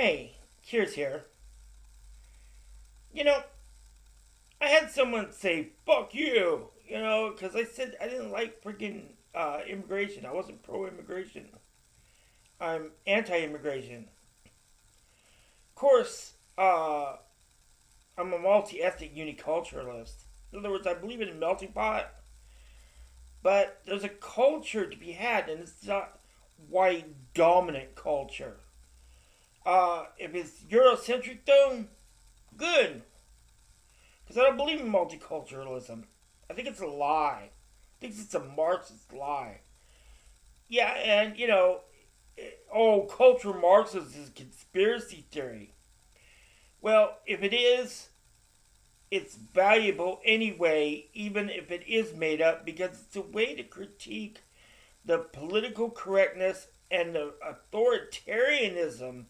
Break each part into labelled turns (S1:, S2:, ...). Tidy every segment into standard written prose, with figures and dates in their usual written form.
S1: Hey, Cheers here. You know, I had someone say, fuck you, because I said I didn't like freaking immigration. I wasn't pro immigration. I'm anti immigration. Of course, I'm a multi ethnic uniculturalist. In other words, I believe in a melting pot, but there's a culture to be had, and it's not white dominant culture. If it's Eurocentric, though, good. Because I don't believe in multiculturalism. I think it's a lie. I think it's a Marxist lie. Yeah, and, cultural Marxism is a conspiracy theory. Well, if it is, it's valuable anyway, even if it is made up, because it's a way to critique the political correctness and the authoritarianism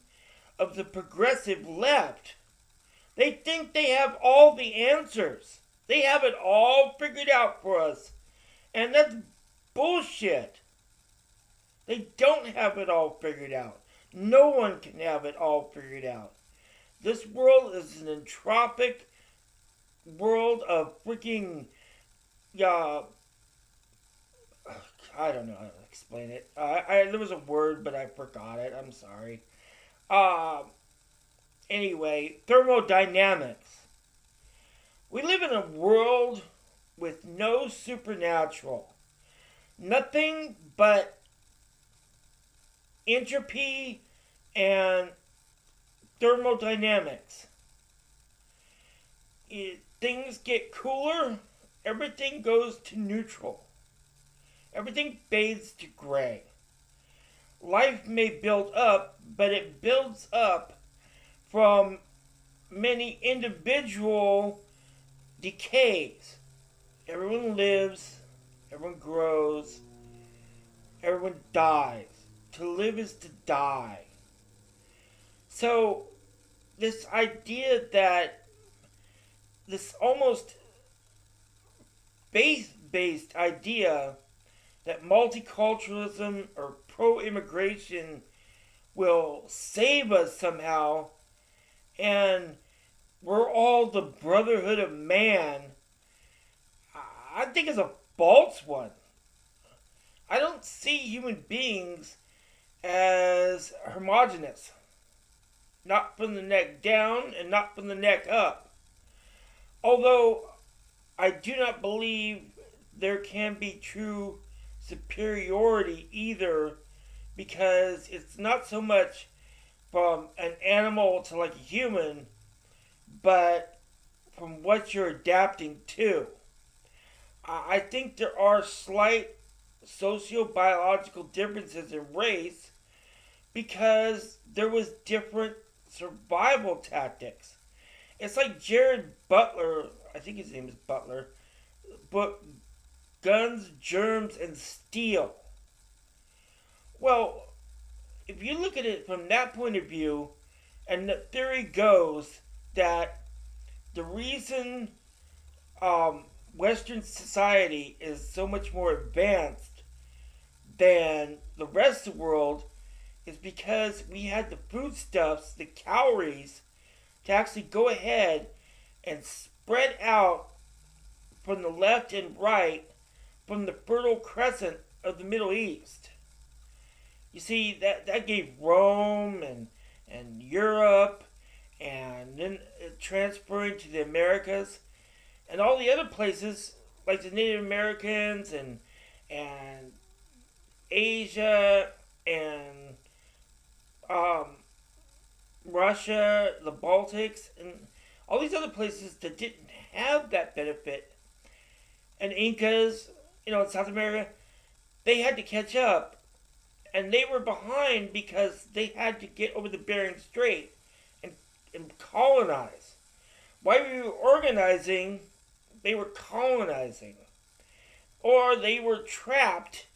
S1: of the progressive left. They think they have all the answers. They have it all figured out for us. And that's bullshit. They don't have it all figured out. No one can have it all figured out. This world is an entropic world of freaking, I don't know how to explain it. There was a word, but I forgot it. I'm sorry. Anyway, thermodynamics. We live in a world with no supernatural. Nothing but entropy and thermodynamics. Things get cooler, everything goes to neutral. Everything fades to gray. Life may build up, but it builds up from many individual decays. Everyone lives, everyone grows, everyone dies. To live is to die. So, this idea that this almost faith-based idea that multiculturalism or pro-immigration will save us somehow and we're all the brotherhood of man, I think is a false one. I don't see human beings as homogenous. Not from the neck down and not from the neck up. Although I do not believe there can be true superiority either, because it's not so much from an animal to like a human, but from what you're adapting to. I think there are slight sociobiological differences in race because there was different survival tactics. It's like Jared Butler, I think his name is Butler, but Guns, Germs, and Steel. Well, if you look at it from that point of view, and the theory goes that the reason Western society is so much more advanced than the rest of the world is because we had the foodstuffs, the calories, to actually go ahead and spread out from the left and right from the Fertile Crescent of the Middle East. You see, that gave Rome and Europe, and then transferring to the Americas, and all the other places, like the Native Americans, and Asia, and Russia, the Baltics, and all these other places that didn't have that benefit, and Incas, in South America, they had to catch up. And they were behind because they had to get over the Bering Strait and colonize. While we were organizing, they were colonizing. Or they were trapped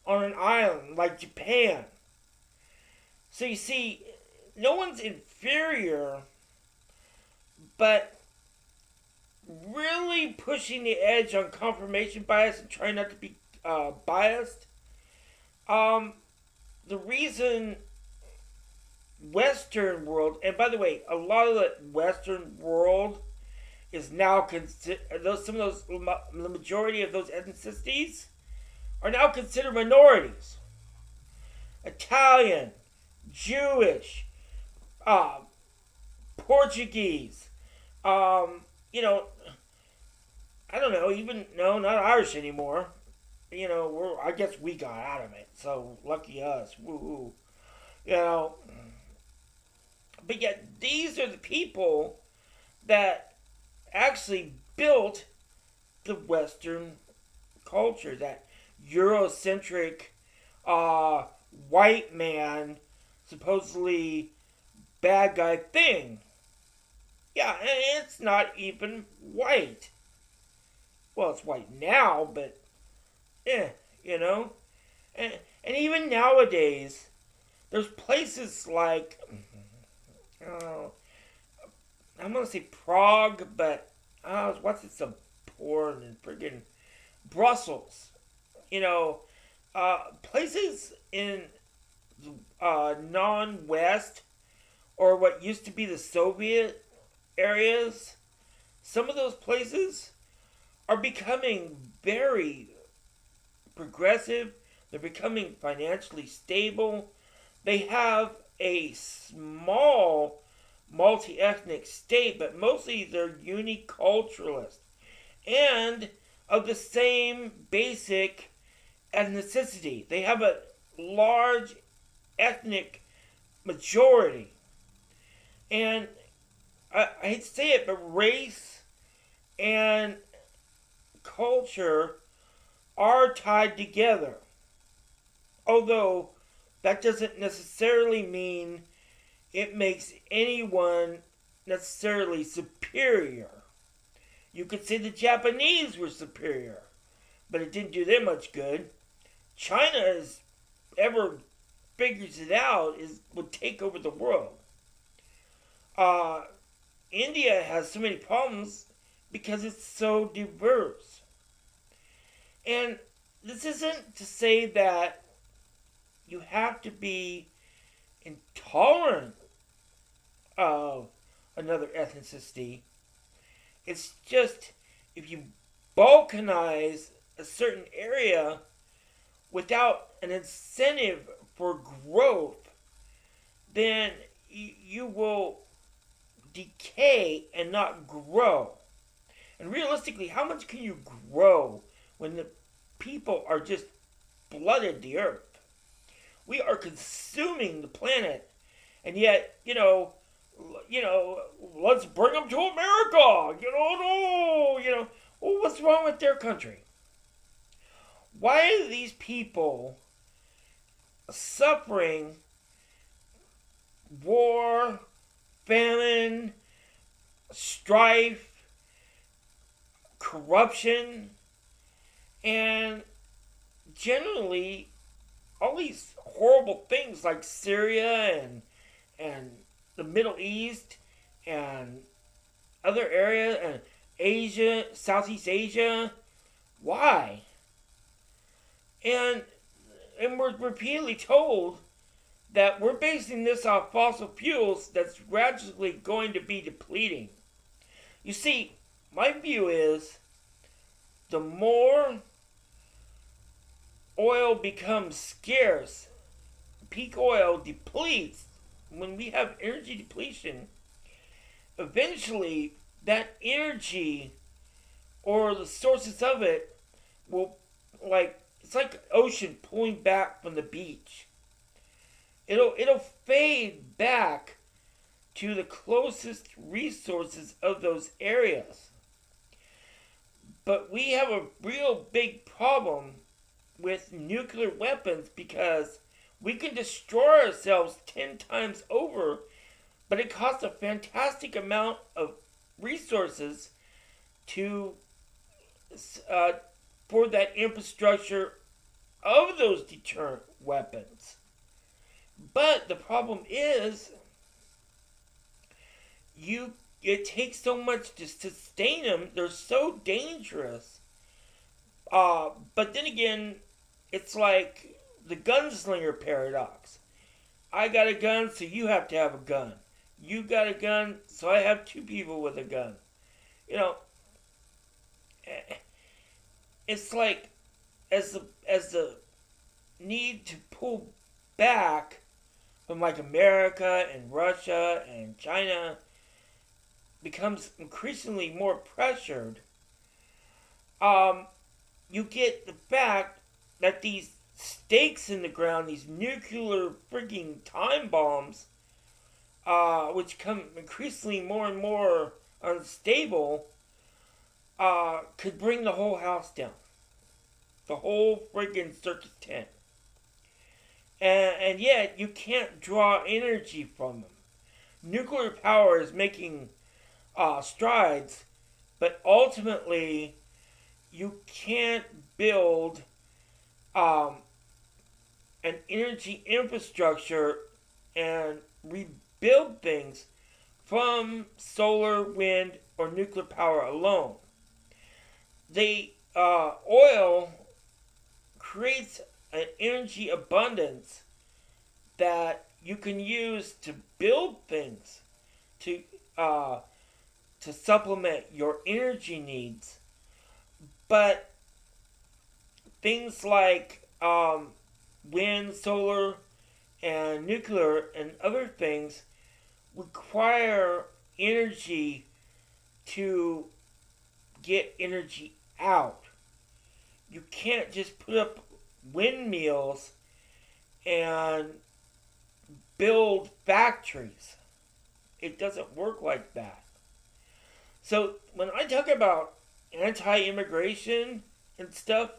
S1: on an island like Japan. So you see, no one's inferior, but really pushing the edge on confirmation bias and trying not to be biased. The reason Western world, and by the way, a lot of the Western world is now the majority of those ethnicities are now considered minorities. Italian, Jewish, uh, Portuguese, you know, I don't know, even no, not Irish anymore. I guess we got out of it, so lucky us. Woo, you know. But yet, these are the people that actually built the Western culture, that Eurocentric, white man, supposedly bad guy thing. Yeah, and it's not even white. Well, it's white now, but you know. And even nowadays, there's places like, I'm gonna say Prague, but I was watching some porn in friggin' Brussels. Places in non-West, or what used to be the Soviet areas. Some of those places are becoming very progressive. They're becoming financially stable. They have a small multi-ethnic state, but mostly they're uniculturalist and of the same basic ethnicity. They have a large ethnic majority. And I hate to say it, but race and culture are tied together. Although that doesn't necessarily mean it makes anyone necessarily superior. You could say the Japanese were superior, but it didn't do them much good. China, as ever figures it out, would take over the world. India has so many problems because it's so diverse. And this isn't to say that you have to be intolerant of another ethnicity. It's just, if you balkanize a certain area without an incentive for growth, then you will decay and not grow. And realistically, how much can you grow when the people are just flooded the earth? We are consuming the planet, and yet, let's bring them to America. Well, what's wrong with their country? Why are these people suffering war, famine, strife, corruption, and generally all these horrible things like Syria and the Middle East and other areas and Asia, Southeast Asia? Why? And we're repeatedly told that we're basing this off fossil fuels that's gradually going to be depleting. You see, my view is the more oil becomes scarce, peak oil depletes. When we have energy depletion, eventually that energy or the sources of it will, it's like ocean pulling back from the beach. It'll fade back to the closest resources of those areas. But we have a real big problem with nuclear weapons because we can destroy ourselves 10 times over, but it costs a fantastic amount of resources to for that infrastructure of those deterrent weapons. But the problem is, it takes so much to sustain them. They're so dangerous. But then again, it's like the gunslinger paradox. I got a gun, so you have to have a gun. You got a gun, so I have two people with a gun. You know, it's like as the need to pull back from like America and Russia and China becomes increasingly more pressured, you get the fact that these stakes in the ground, these nuclear freaking time bombs, which come increasingly more and more unstable, could bring the whole house down. The whole freaking circus tent. And yet, you can't draw energy from them. Nuclear power is making strides, but ultimately, you can't build an energy infrastructure and rebuild things from solar, wind, or nuclear power alone. The oil creates an energy abundance that you can use to build things to supplement your energy needs. But things like wind, solar, and nuclear and other things require energy to get energy out. You can't just put up windmills and build factories. It doesn't work like that. So when I talk about anti-immigration and stuff,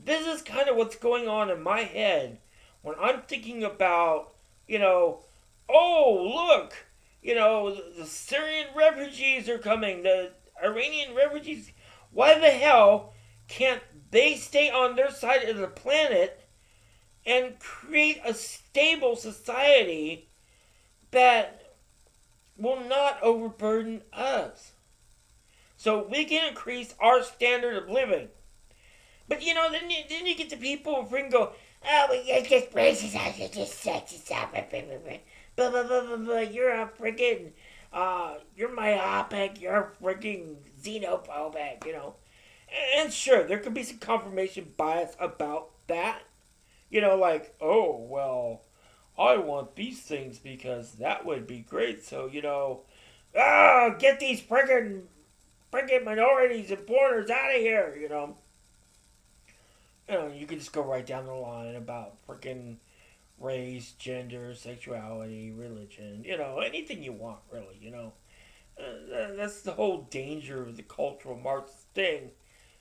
S1: this is kind of what's going on in my head when I'm thinking about, oh, look, the Syrian refugees are coming, the Iranian refugees. Why the hell can't they stay on their side of the planet and create a stable society that will not overburden us, so we can increase our standard of living? But then you get the people who freaking go, oh, you're just racist, you're just sexist, blah, blah, blah, blah, blah. You're a freaking, you're myopic, you're freaking xenophobic, And sure, there could be some confirmation bias about that. Like, oh, well, I want these things because that would be great. So, get these freaking minorities and foreigners out of here, You can just go right down the line about freaking race, gender, sexuality, religion, anything you want, really, That's the whole danger of the cultural Marxist thing,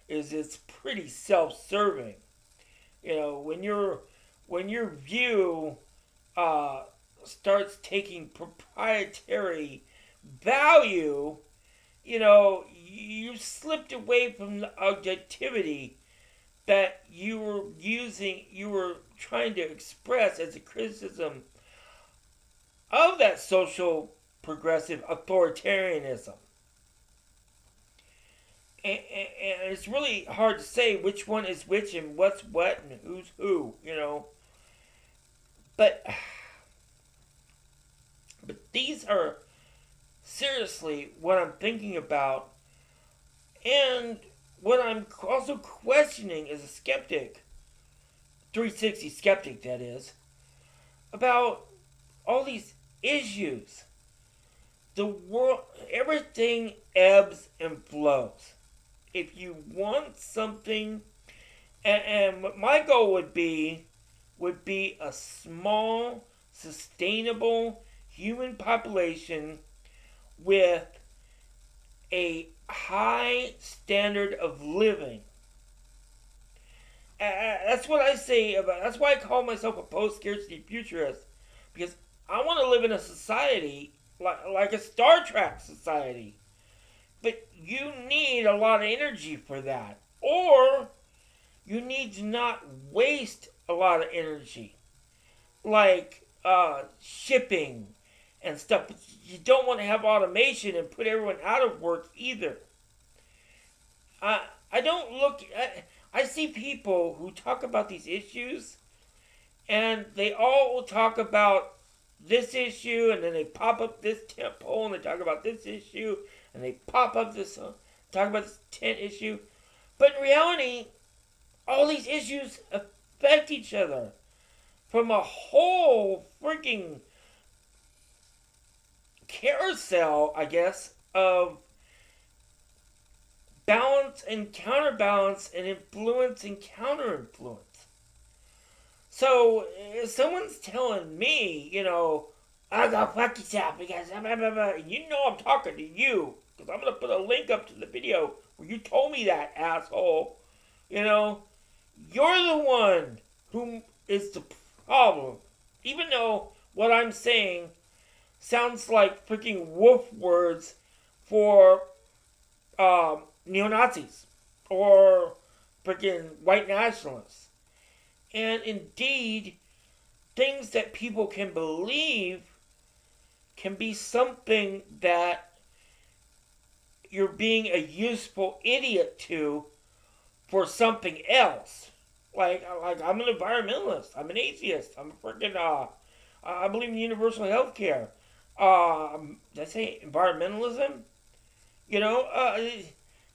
S1: is it's pretty self-serving. When your view starts taking proprietary value, you slipped away from the objectivity that you were trying to express as a criticism of that social progressive authoritarianism. And it's really hard to say which one is which and what's what and who's who, But these are seriously what I'm thinking about, and what I'm also questioning as a skeptic, 360 skeptic that is, about all these issues. The world, everything ebbs and flows. If you want something, and my goal would be a small, sustainable human population with a high standard of living. That's what I say about. That's why I call myself a post-scarcity futurist, because I want to live in a society like a Star Trek society. But you need a lot of energy for that. Or you need to not waste a lot of energy. Like shipping and stuff. But you don't want to have automation and put everyone out of work either. I don't look at... I see people who talk about these issues And they all will talk about this issue, and then they pop up this tent pole, and they talk about this issue, and they pop up this, talk about this tent issue. But in reality, all these issues affect each other from a whole freaking carousel, I guess, of balance and counterbalance and influence and counterinfluence. So, if someone's telling me, I got fuck yourself because blah, blah, blah, you know I'm talking to you, because I'm going to put a link up to the video where you told me that, asshole. You're the one who is the problem. Even though what I'm saying sounds like freaking wolf words for neo-Nazis or freaking white nationalists. And indeed, things that people can believe can be something that you're being a useful idiot to for something else. Like I'm an environmentalist. I'm an atheist. I'm a freaking, I believe in universal health care. Did I say environmentalism?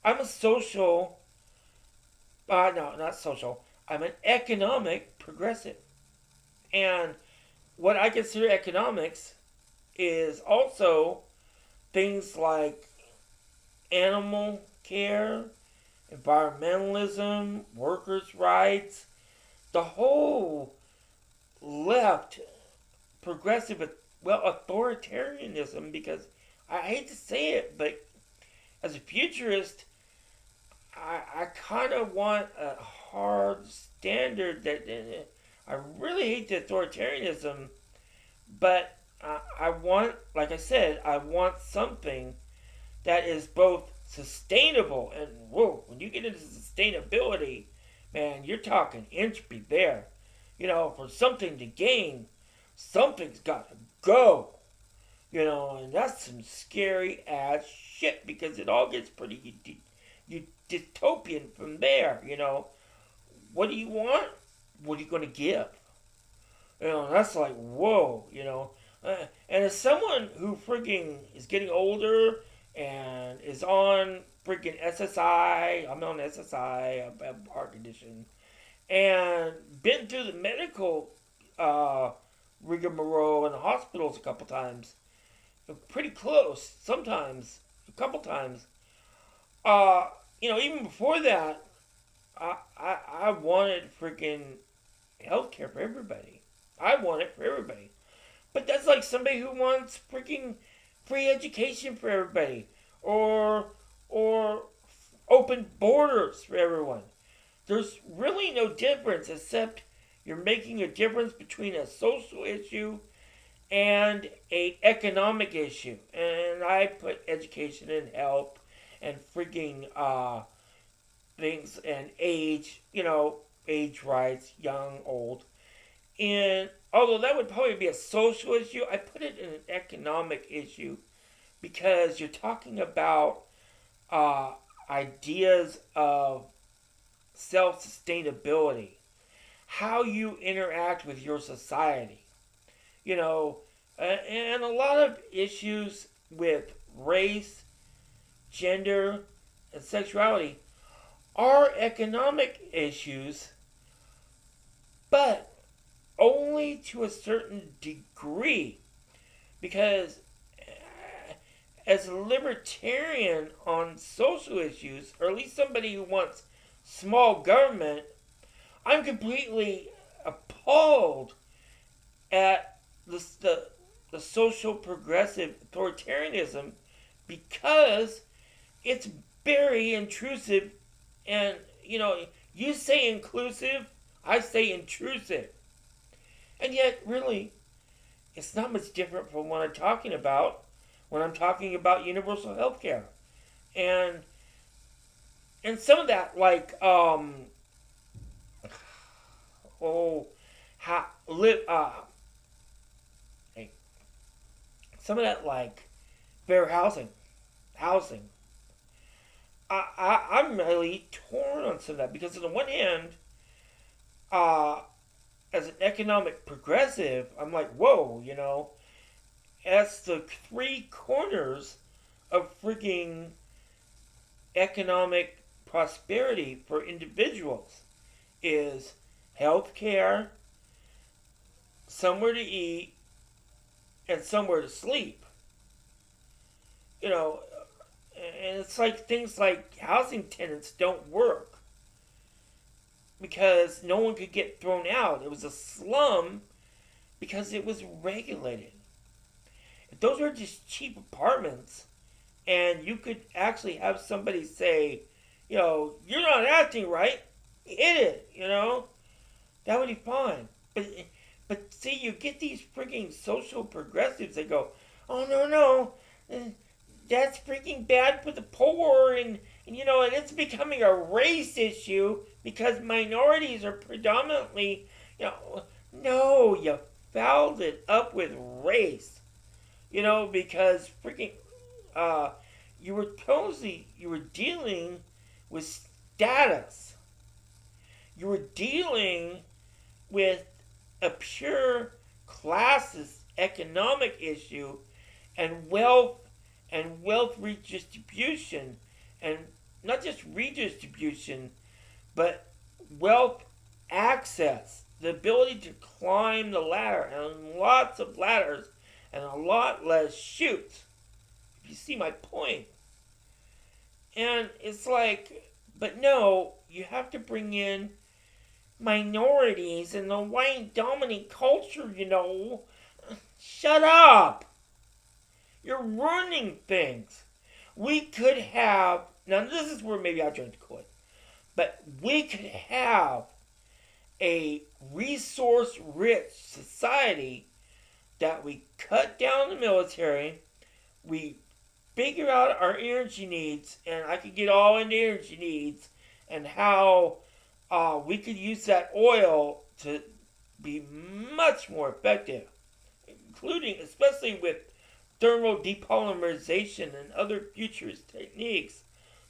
S1: I'm a social, no, not social. I'm an economic progressive. And what I consider economics is also things like animal care, environmentalism, workers' rights, the whole left progressive, authoritarianism, because I hate to say it, but as a futurist, I kind of want a hard standard that I really hate the authoritarianism, but I want, like I said, I want something that is both sustainable and, whoa, when you get into sustainability, man, you're talking entropy there. For something to gain, something's got to go. And that's some scary ass shit, because it all gets pretty dystopian from there. What do you want? What are you going to give? That's like, whoa, and as someone who freaking is getting older and is on freaking SSI, I'm on SSI, I have heart condition, and been through the medical rigmarole in the hospitals a couple times, pretty close sometimes, a couple times. Even before that, I wanted freaking healthcare for everybody. I want it for everybody. But that's like somebody who wants freaking free education for everybody, or open borders for everyone. There's really no difference, except you're making a difference between a social issue and a economic issue. And I put education and health and freaking things and age, age rights, young, old. And although that would probably be a social issue, I put it in an economic issue, because you're talking about ideas of self-sustainability, how you interact with your society, and a lot of issues with race, gender, and sexuality are economic issues, but only to a certain degree, because as a libertarian on social issues, or at least somebody who wants small government, I'm completely appalled at the social progressive authoritarianism, because it's very intrusive. And you say inclusive, I say intrusive, and yet really it's not much different from what I'm talking about when I'm talking about universal health care. And some of that, like some of that, like fair housing. I'm really torn on some of that, because on the one hand, as an economic progressive, I'm like, whoa, that's the three corners of freaking economic prosperity for individuals is health care, somewhere to eat, and somewhere to sleep. And it's like things like housing tenants don't work because no one could get thrown out. It was a slum because it was regulated. If those were just cheap apartments and you could actually have somebody say, you're not acting right, hit it, that would be fine. But see, you get these freaking social progressives that go, oh no, that's freaking bad for the poor, and it's becoming a race issue because minorities are predominantly, no, you fouled it up with race, because freaking, you were dealing with status. You were dealing with a pure classist economic issue and wealth redistribution, and not just redistribution, but wealth access, the ability to climb the ladder, and lots of ladders and a lot less chutes, if you see my point. And it's like, but no, you have to bring in minorities and the white dominant culture, Shut up! You're ruining things. We could have, now this is where maybe I drank the Kool-Aid, but we could have a resource-rich society that we cut down the military, we figure out our energy needs, and I could get all into energy needs and how we could use that oil to be much more effective, including, especially with thermal depolymerization and other futurist techniques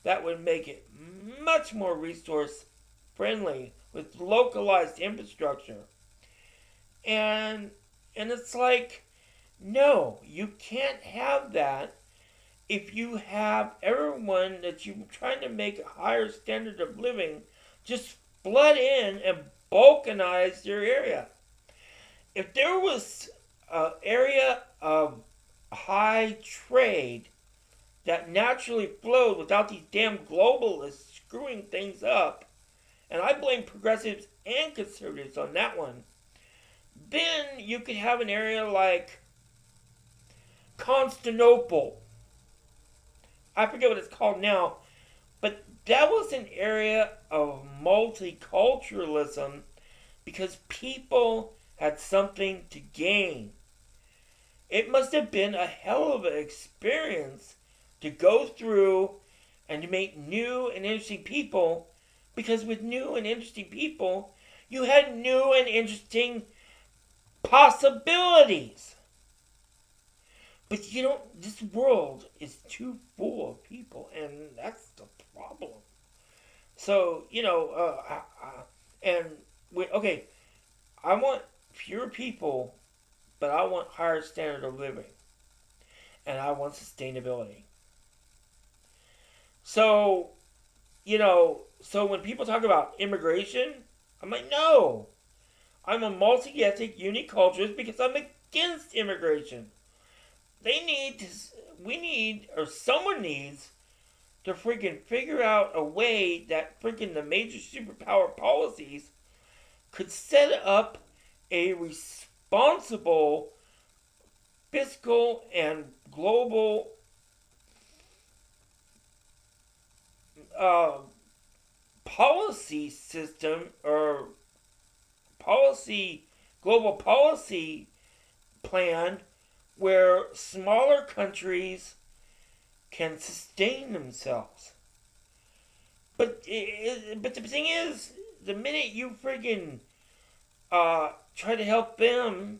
S1: that would make it much more resource friendly with localized infrastructure. And it's like, no, you can't have that if you have everyone that you're trying to make a higher standard of living just flood in and balkanize your area. If there was an area of high trade that naturally flowed without these damn globalists screwing things up, and I blame progressives and conservatives on that one, then you could have an area like Constantinople. I forget what it's called now, but that was an area of multiculturalism because people had something to gain. It must have been a hell of an experience to go through and to meet new and interesting people, because with new and interesting people, you had new and interesting possibilities. But this world is too full of people, and that's the problem. So, I want fewer people, but I want higher standard of living. And I want sustainability. So, so when people talk about immigration, I'm like, no. I'm a multi-ethnic uniculturalist because I'm against immigration. Someone needs to freaking figure out a way that freaking the major superpower policies could set up a responsible fiscal and global policy system, or global policy plan where smaller countries can sustain themselves. But the thing is, the minute you friggin' try to help them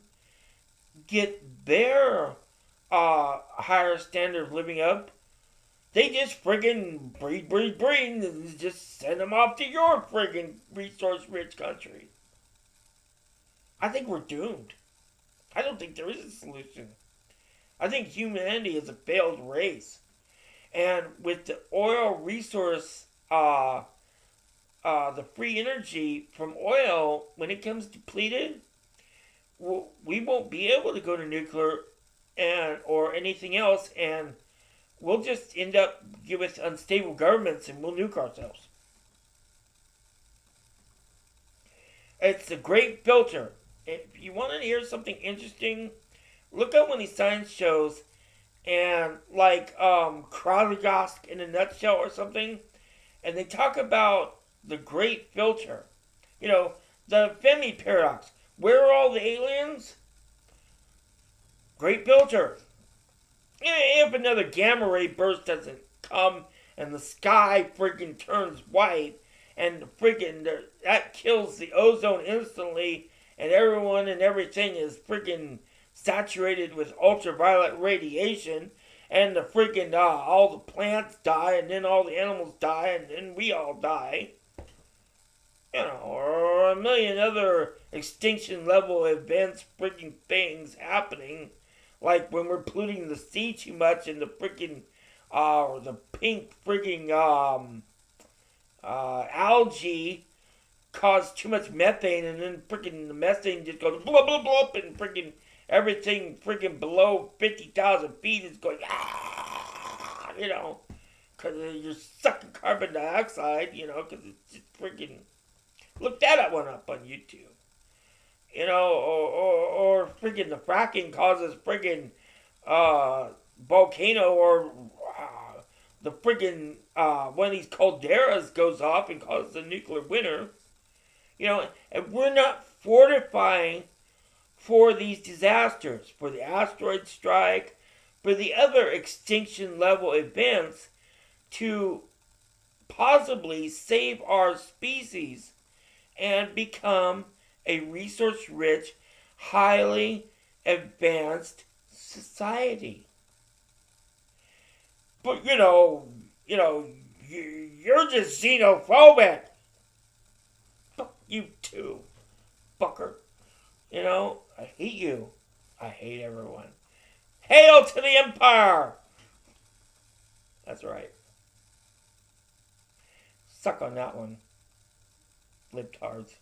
S1: get their higher standard of living up, they just friggin' breed, and just send them off to your friggin' resource-rich country. I think we're doomed. I don't think there is a solution. I think humanity is a failed race. And with the oil resource, the free energy from oil, when it comes depleted, we won't be able to go to nuclear or anything else, and we'll just end up with unstable governments and we'll nuke ourselves. It's a great filter. If you want to hear something interesting, look up one of these science shows and like Kralikosk in a nutshell or something, and they talk about the great filter. The Fermi paradox. Where are all the aliens? Great filter. If another gamma ray burst doesn't come and the sky freaking turns white and freaking that kills the ozone instantly and everyone and everything is freaking saturated with ultraviolet radiation and the freaking all the plants die and then all the animals die and then we all die, or a million other extinction level events, freaking things happening, like when we're polluting the sea too much and the freaking or the pink freaking algae cause too much methane, and then freaking the methane just goes blah blah blah, and freaking everything freaking below 50,000 feet is going because you're sucking carbon dioxide, because it's just freaking. Look that one up on YouTube. Or freaking the fracking causes freaking volcano, or the freaking one of these calderas goes off and causes a nuclear winter. And we're not fortifying for these disasters, for the asteroid strike, for the other extinction level events, to possibly save our species and become a resource-rich, highly advanced society. But you're just xenophobic. Fuck you too, fucker. I hate you. I hate everyone. Hail to the Empire! That's right. Suck on that one, libtards.